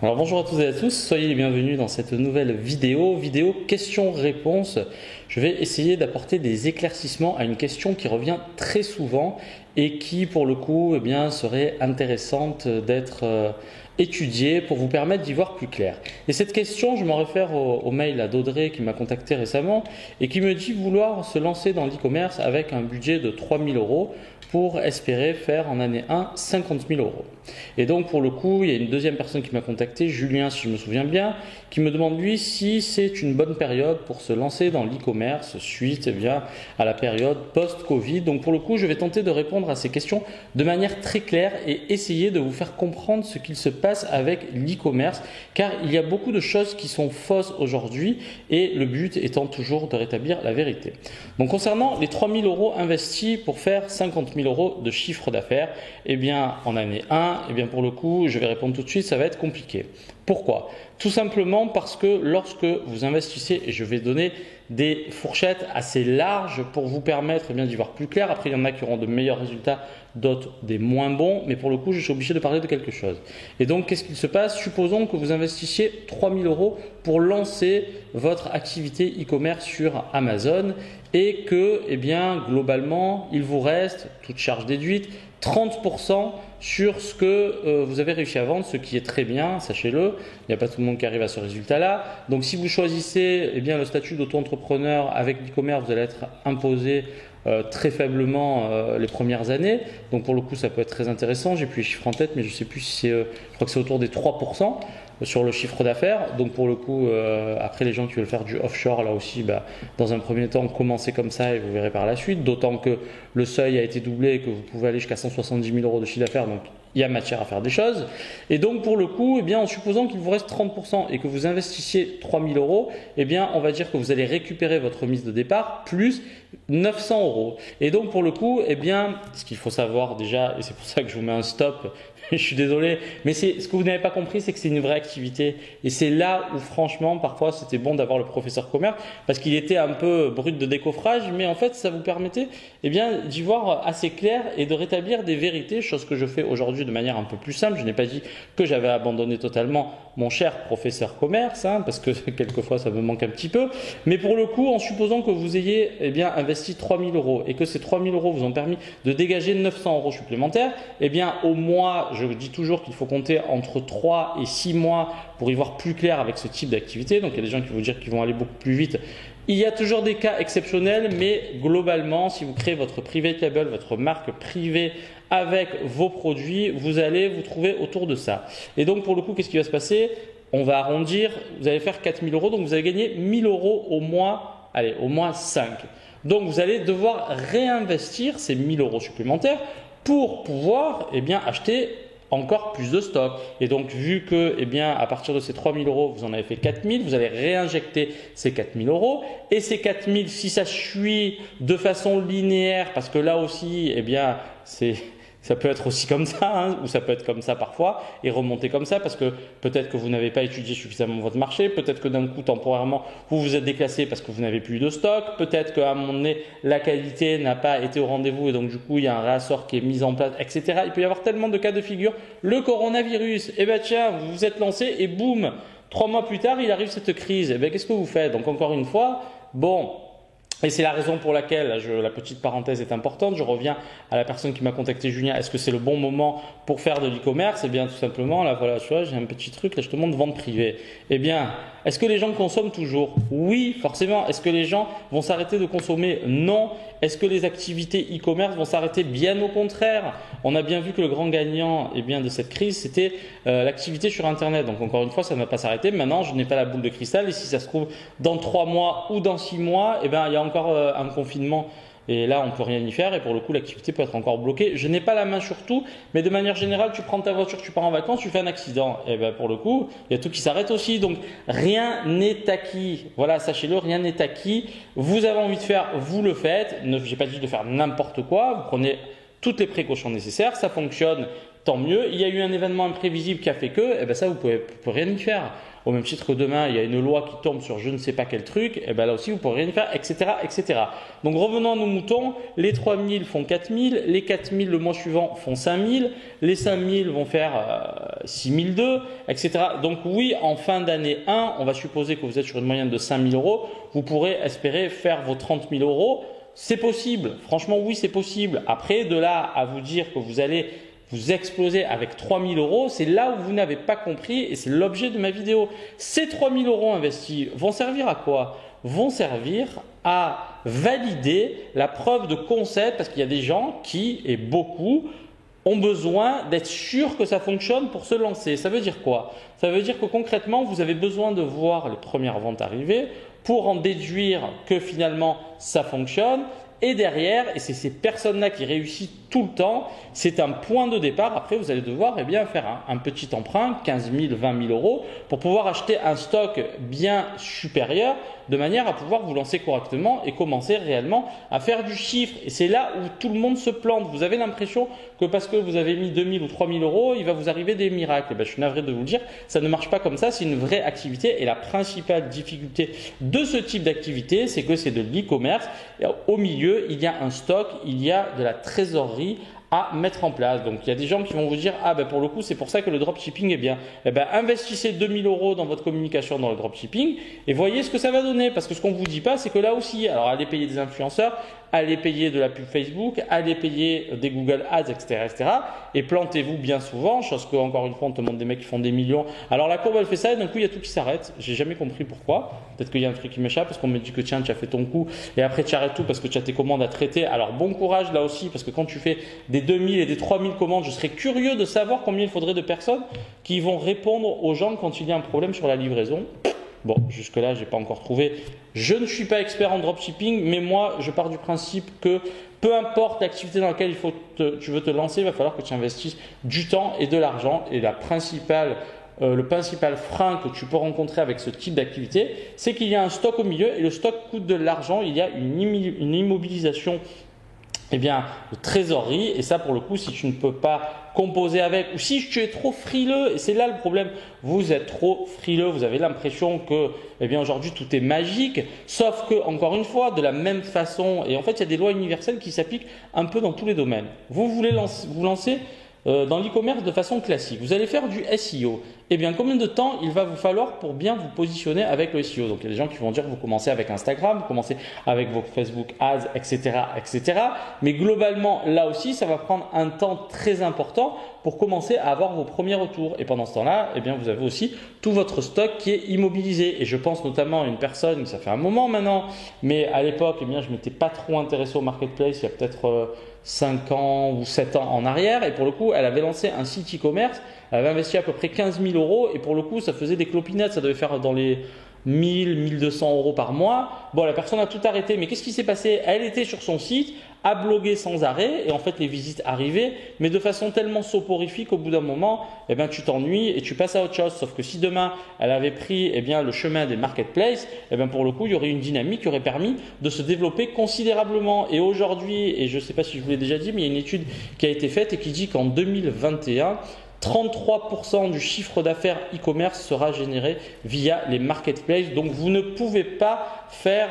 Alors bonjour à toutes et à tous, soyez les bienvenus dans cette nouvelle vidéo questions-réponses. Je vais essayer d'apporter des éclaircissements à une question qui revient très souvent et qui pour le coup serait intéressante d'être étudiée pour vous permettre d'y voir plus clair. Et cette question, je m'en réfère au mail d'Audrey qui m'a contacté récemment et qui me dit vouloir se lancer dans l'e-commerce avec un budget de 3 000 euros pour espérer faire en année 1 50 000 euros. Et donc pour le coup, il y a une deuxième personne qui m'a contacté, Julien si je me souviens bien, qui me demande lui si c'est une bonne période pour se lancer dans l'e-commerce suite à la période post-Covid. Donc pour le coup, je vais tenter de répondre à ces questions de manière très claire et essayer de vous faire comprendre ce qu'il se passe avec l'e-commerce, car il y a beaucoup de choses qui sont fausses aujourd'hui et le but étant toujours de rétablir la vérité. Donc concernant les 3 000 euros investis pour faire 50 000 euros de chiffre d'affaires, en année 1, pour le coup, je vais répondre tout de suite, ça va être compliqué. Pourquoi? Tout simplement parce que lorsque vous investissez, et je vais donner des fourchettes assez larges pour vous permettre d'y voir plus clair. Après, il y en a qui auront de meilleurs résultats, d'autres des moins bons, mais pour le coup, je suis obligé de parler de quelque chose. Et donc, qu'est-ce qu'il se passe? Supposons que vous investissiez 3 000 euros pour lancer votre activité e-commerce sur Amazon et que, globalement, il vous reste, toute charge déduite, 30% sur ce que vous avez réussi à vendre, ce qui est très bien, sachez-le. Il n'y a pas tout le monde qui arrive à ce résultat-là. Donc, si vous choisissez le statut d'auto-entrepreneur avec l'e-commerce, vous allez être imposé très faiblement les premières années. Donc, pour le coup, ça peut être très intéressant. J'ai plus les chiffres en tête, mais je ne sais plus si c'est, je crois que c'est autour des 3% sur le chiffre d'affaires. Donc, pour le coup, après les gens qui veulent faire du offshore, là aussi, dans un premier temps, commencez comme ça et vous verrez par la suite. D'autant que le seuil a été doublé et que vous pouvez aller jusqu'à 170 000 euros de chiffre d'affaires. Donc, il y a matière à faire des choses. Et donc, pour le coup, en supposant qu'il vous reste 30% et que vous investissiez 3 000 euros, on va dire que vous allez récupérer votre mise de départ plus 900 euros. Et donc, pour le coup, ce qu'il faut savoir déjà, et c'est pour ça que je vous mets un stop, je suis désolé, mais ce que vous n'avez pas compris, c'est que c'est une vraie activité. Et c'est là où, franchement, parfois, c'était bon d'avoir le professeur commerce parce qu'il était un peu brut de décoffrage, mais en fait, ça vous permettait d'y voir assez clair et de rétablir des vérités, chose que je fais aujourd'hui de manière un peu plus simple. Je n'ai pas dit que j'avais abandonné totalement mon cher professeur commerce, parce que quelquefois, ça me manque un petit peu. Mais pour le coup, en supposant que vous ayez investi 3 000 euros et que ces 3 000 euros vous ont permis de dégager 900 euros supplémentaires, au mois, je dis toujours qu'il faut compter entre 3 et 6 mois pour y voir plus clair avec ce type d'activité. Donc, il y a des gens qui vont dire qu'ils vont aller beaucoup plus vite. Il y a toujours des cas exceptionnels, mais globalement, si vous créez votre private label, votre marque privée avec vos produits, vous allez vous trouver autour de ça. Et donc, pour le coup, qu'est-ce qui va se passer? On va arrondir, vous allez faire 4 000 euros, donc vous allez gagner 1 000 euros au mois, au mois 5. Donc, vous allez devoir réinvestir ces 1 000 euros supplémentaires pour pouvoir acheter encore plus de stock. Et donc, vu que, à partir de ces 3 000 euros, vous en avez fait 4 000, vous allez réinjecter ces 4 000 euros. Et ces 4 000, si ça suit de façon linéaire, parce que là aussi, ça peut être aussi comme ça, ou ça peut être comme ça parfois, et remonter comme ça, parce que peut-être que vous n'avez pas étudié suffisamment votre marché, peut-être que d'un coup, temporairement, vous vous êtes déclassé parce que vous n'avez plus de stock, peut-être qu'à un moment donné, la qualité n'a pas été au rendez-vous, et donc du coup, il y a un réassort qui est mis en place, etc. Il peut y avoir tellement de cas de figure. Le coronavirus, tiens, vous vous êtes lancé, et boum, 3 mois plus tard, il arrive cette crise. Qu'est-ce que vous faites? Donc encore une fois, et c'est la raison pour laquelle, la petite parenthèse est importante, je reviens à la personne qui m'a contacté, Julien, est-ce que c'est le bon moment pour faire de l'e-commerce? Tout simplement, là voilà, tu vois, j'ai un petit truc, là je te montre vente privée. Est-ce que les gens consomment toujours? Oui, forcément. Est-ce que les gens vont s'arrêter de consommer? Non. Est-ce que les activités e-commerce vont s'arrêter? Bien au contraire. On a bien vu que le grand gagnant de cette crise, c'était l'activité sur Internet. Donc encore une fois, ça ne va pas s'arrêter. Maintenant, je n'ai pas la boule de cristal et si ça se trouve, dans 3 mois ou dans 6 mois, il y a encore un confinement. Et là, on ne peut rien y faire et pour le coup, l'activité peut être encore bloquée. Je n'ai pas la main sur tout, mais de manière générale, tu prends ta voiture, tu pars en vacances, tu fais un accident. Et pour le coup, il y a tout qui s'arrête aussi. Donc, rien n'est acquis. Voilà, sachez-le, rien n'est acquis. Vous avez envie de faire, vous le faites. Je n'ai pas dit de faire n'importe quoi. Vous prenez toutes les précautions nécessaires. Ça fonctionne. tant mieux. Il y a eu un événement imprévisible qui a fait que, eh ben ça, vous pouvez rien y faire. Au même titre que demain, il y a une loi qui tombe sur je ne sais pas quel truc, et ben là aussi, vous ne pourrez rien y faire, etc., etc. Donc, revenons à nos moutons. Les 3000 font 4000, les 4000 le mois suivant font 5000, les 5000 vont faire 6002, etc. Donc, oui, en fin d'année 1, on va supposer que vous êtes sur une moyenne de 5000 euros, vous pourrez espérer faire vos 30 000 euros. C'est possible. Franchement, oui, c'est possible. Après, de là à vous dire que vous allez vous explosez avec 3000 euros, c'est là où vous n'avez pas compris et c'est l'objet de ma vidéo. Ces 3000 euros investis vont servir à quoi? Vont servir à valider la preuve de concept parce qu'il y a des gens qui, et beaucoup, ont besoin d'être sûrs que ça fonctionne pour se lancer. Ça veut dire quoi? Ça veut dire que concrètement, vous avez besoin de voir les premières ventes arriver pour en déduire que finalement ça fonctionne. Et derrière, et c'est ces personnes-là qui réussissent tout le temps, c'est un point de départ. Après, vous allez devoir faire un petit emprunt, 15 000, 20 000 euros, pour pouvoir acheter un stock bien supérieur, de manière à pouvoir vous lancer correctement et commencer réellement à faire du chiffre. Et c'est là où tout le monde se plante. Vous avez l'impression que parce que vous avez mis 2 000 ou 3 000 euros, il va vous arriver des miracles. Je suis navré de vous le dire, ça ne marche pas comme ça, c'est une vraie activité. Et la principale difficulté de ce type d'activité, c'est que c'est de l'e-commerce. Au milieu, il y a un stock, il y a de la trésorerie à mettre en place. Donc, il y a des gens qui vont vous dire « Ah, pour le coup, c'est pour ça que le dropshipping est bien. » Investissez 2000 euros dans votre communication dans le dropshipping et voyez ce que ça va donner. Parce que ce qu'on ne vous dit pas, c'est que là aussi, alors allez payer des influenceurs, allez payer de la pub Facebook, allez payer des Google Ads, etc. Et plantez-vous bien souvent, chose que, encore une fois, on te demande des mecs qui font des millions. Alors, la courbe, elle fait ça et d'un coup, il y a tout qui s'arrête. J'ai jamais compris pourquoi. Peut-être qu'il y a un truc qui m'échappe parce qu'on me dit que tiens, tu as fait ton coup et après tu arrêtes tout parce que tu as tes commandes à traiter. Alors, bon courage là aussi parce que quand tu fais des 2000 et des 3000 commandes, je serais curieux de savoir combien il faudrait de personnes qui vont répondre aux gens quand il y a un problème sur la livraison. Bon, jusque-là, je n'ai pas encore trouvé. Je ne suis pas expert en dropshipping, mais moi, je pars du principe que peu importe l'activité dans laquelle tu veux te lancer, il va falloir que tu investisses du temps et de l'argent. Et le principal frein que tu peux rencontrer avec ce type d'activité, c'est qu'il y a un stock au milieu et le stock coûte de l'argent. Il y a une immobilisation de trésorerie et ça pour le coup si tu ne peux pas composer avec ou si tu es trop frileux et c'est là le problème, vous êtes trop frileux, vous avez l'impression que aujourd'hui tout est magique sauf que encore une fois de la même façon et en fait il y a des lois universelles qui s'appliquent un peu dans tous les domaines. Vous voulez vous lancer dans l'e-commerce de façon classique, vous allez faire du SEO. Combien de temps il va vous falloir pour bien vous positionner avec le SEO? Donc, il y a des gens qui vont dire que vous commencez avec Instagram, vous commencez avec vos Facebook Ads, etc., etc. Mais globalement, là aussi, ça va prendre un temps très important pour commencer à avoir vos premiers retours. Et pendant ce temps-là, vous avez aussi tout votre stock qui est immobilisé. Et je pense notamment à une personne, ça fait un moment maintenant, mais à l'époque, je ne m'étais pas trop intéressé au marketplace, il y a peut-être 5 ans ou 7 ans en arrière. Et pour le coup, elle avait lancé un site e-commerce. Elle avait investi à peu près 15 000 euros et pour le coup, ça faisait des clopinettes. Ça devait faire dans les 1000, 1200 euros par mois. Bon, la personne a tout arrêté. Mais qu'est-ce qui s'est passé? Elle était sur son site, a blogué sans arrêt et en fait, les visites arrivaient, mais de façon tellement soporifique au bout d'un moment, tu t'ennuies et tu passes à autre chose. Sauf que si demain, elle avait pris le chemin des marketplaces, pour le coup, il y aurait une dynamique qui aurait permis de se développer considérablement. Et aujourd'hui, et je ne sais pas si je vous l'ai déjà dit, mais il y a une étude qui a été faite et qui dit qu'en 2021, 33% du chiffre d'affaires e-commerce sera généré via les marketplaces. Donc, vous ne pouvez pas faire,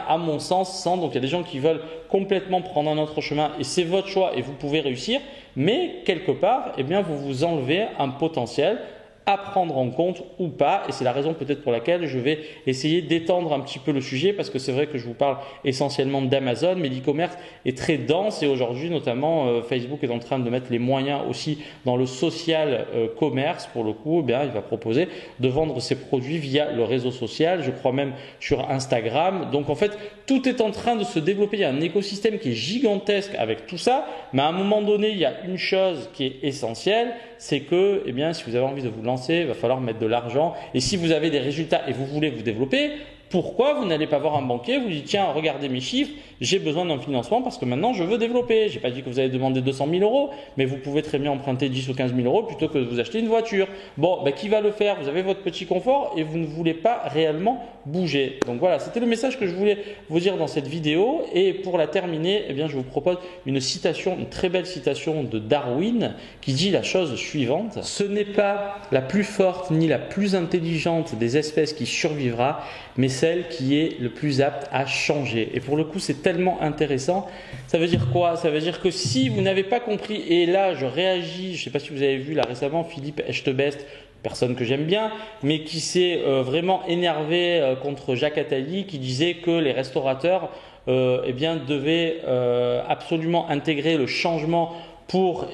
à mon sens, sans. Donc, il y a des gens qui veulent complètement prendre un autre chemin et c'est votre choix et vous pouvez réussir. Mais quelque part, vous vous enlevez un potentiel à prendre en compte ou pas et c'est la raison peut-être pour laquelle je vais essayer d'étendre un petit peu le sujet parce que c'est vrai que je vous parle essentiellement d'Amazon mais l'e-commerce est très dense et aujourd'hui notamment Facebook est en train de mettre les moyens aussi dans le social commerce pour le coup il va proposer de vendre ses produits via le réseau social, je crois même sur Instagram. Donc en fait tout est en train de se développer, il y a un écosystème qui est gigantesque avec tout ça mais à un moment donné il y a une chose qui est essentielle, c'est que si vous avez envie de vous lancer, il va falloir mettre de l'argent. Et si vous avez des résultats et vous voulez vous développer, pourquoi vous n'allez pas voir un banquier, vous dites tiens, regardez mes chiffres, j'ai besoin d'un financement parce que maintenant je veux développer. Je n'ai pas dit que vous allez demander 200 000 euros, mais vous pouvez très bien emprunter 10 ou 15 000 euros plutôt que de vous acheter une voiture. Bon, ben, qui va le faire? Vous avez votre petit confort et vous ne voulez pas réellement bouger. Donc voilà, c'était le message que je voulais vous dire dans cette vidéo. Et pour la terminer, eh bien, je vous propose une citation, une très belle citation de Darwin qui dit la chose suivante: ce n'est pas la plus forte ni la plus intelligente des espèces qui survivra, mais celle qui est le plus apte à changer. Et pour le coup, c'est tellement intéressant. Ça veut dire quoi? Ça veut dire que si vous n'avez pas compris, et là je réagis, je ne sais pas si vous avez vu là récemment Philippe Echtebest, personne que j'aime bien, mais qui s'est vraiment énervé contre Jacques Attali, qui disait que les restaurateurs eh bien, devaient absolument intégrer le changement pour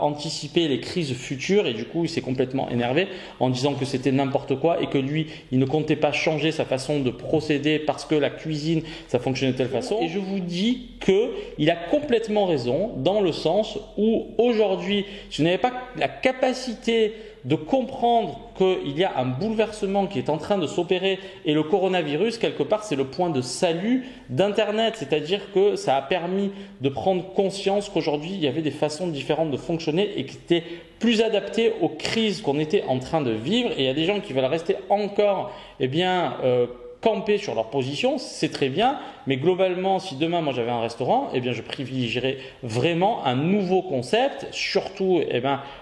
anticiper les crises futures, et du coup il s'est complètement énervé en disant que c'était n'importe quoi et que lui il ne comptait pas changer sa façon de procéder parce que la cuisine ça fonctionnait de telle façon. Et je vous dis qu'il a complètement raison dans le sens où aujourd'hui si vous n'avez pas la capacité de comprendre qu'il y a un bouleversement qui est en train de s'opérer et le coronavirus, quelque part, c'est le point de salut d'Internet. C'est-à-dire que ça a permis de prendre conscience qu'aujourd'hui, il y avait des façons différentes de fonctionner et qui étaient plus adaptées aux crises qu'on était en train de vivre. Et il y a des gens qui veulent rester encore camper sur leur position, c'est très bien, mais globalement, si demain moi j'avais un restaurant, eh bien je privilégierais vraiment un nouveau concept, surtout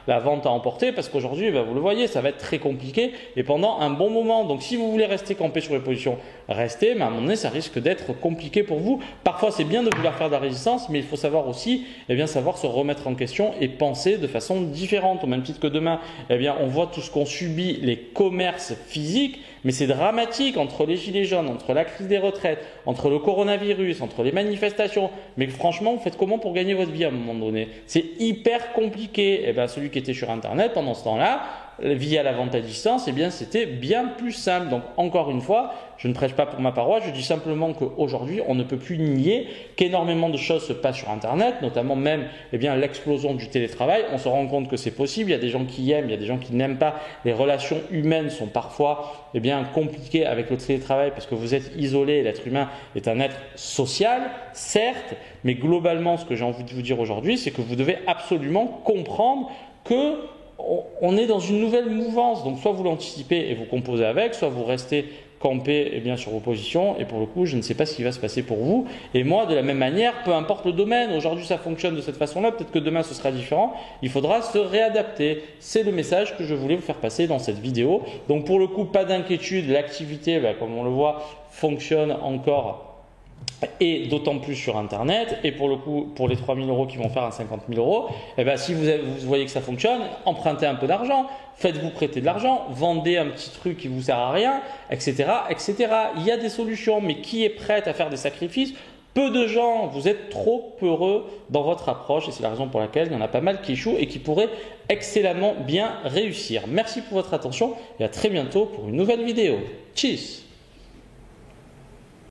la vente à emporter, parce qu'aujourd'hui, vous le voyez, ça va être très compliqué et pendant un bon moment. Donc si vous voulez rester campé sur les positions, restez, mais à un moment donné, ça risque d'être compliqué pour vous. Parfois, c'est bien de vouloir faire de la résistance, mais il faut savoir aussi, savoir se remettre en question et penser de façon différente. Au même titre que demain, on voit tout ce qu'ont subi les commerces physiques, mais c'est dramatique entre les gilets jaunes, entre la crise des retraites, entre le coronavirus, entre les manifestations. Mais franchement, vous faites comment pour gagner votre vie à un moment donné? C'est hyper compliqué. Celui qui était sur Internet pendant ce temps-là, via la vente à distance, c'était bien plus simple. Donc encore une fois, je ne prêche pas pour ma paroisse, je dis simplement qu'aujourd'hui, on ne peut plus nier qu'énormément de choses se passent sur Internet, notamment même l'explosion du télétravail. On se rend compte que c'est possible, il y a des gens qui aiment, il y a des gens qui n'aiment pas. Les relations humaines sont parfois compliquées avec le télétravail parce que vous êtes isolé, l'être humain est un être social, certes, mais globalement, ce que j'ai envie de vous dire aujourd'hui, c'est que vous devez absolument comprendre que on est dans une nouvelle mouvance, donc soit vous l'anticipez et vous composez avec, soit vous restez campé sur vos positions, et pour le coup je ne sais pas ce qui va se passer pour vous. Et moi de la même manière, peu importe le domaine, aujourd'hui ça fonctionne de cette façon-là, peut-être que demain ce sera différent, il faudra se réadapter. C'est le message que je voulais vous faire passer dans cette vidéo. Donc pour le coup, pas d'inquiétude, l'activité comme on le voit fonctionne encore et d'autant plus sur Internet. Et pour le coup, pour les 3 000 euros qui vont faire un 50 000 euros, si vous voyez que ça fonctionne, empruntez un peu d'argent, faites-vous prêter de l'argent, vendez un petit truc qui vous sert à rien, etc., etc. Il y a des solutions, mais qui est prêt à faire des sacrifices? Peu de gens. Vous êtes trop peureux dans votre approche et c'est la raison pour laquelle il y en a pas mal qui échouent et qui pourraient excellemment bien réussir. Merci pour votre attention et à très bientôt pour une nouvelle vidéo. Tchuss!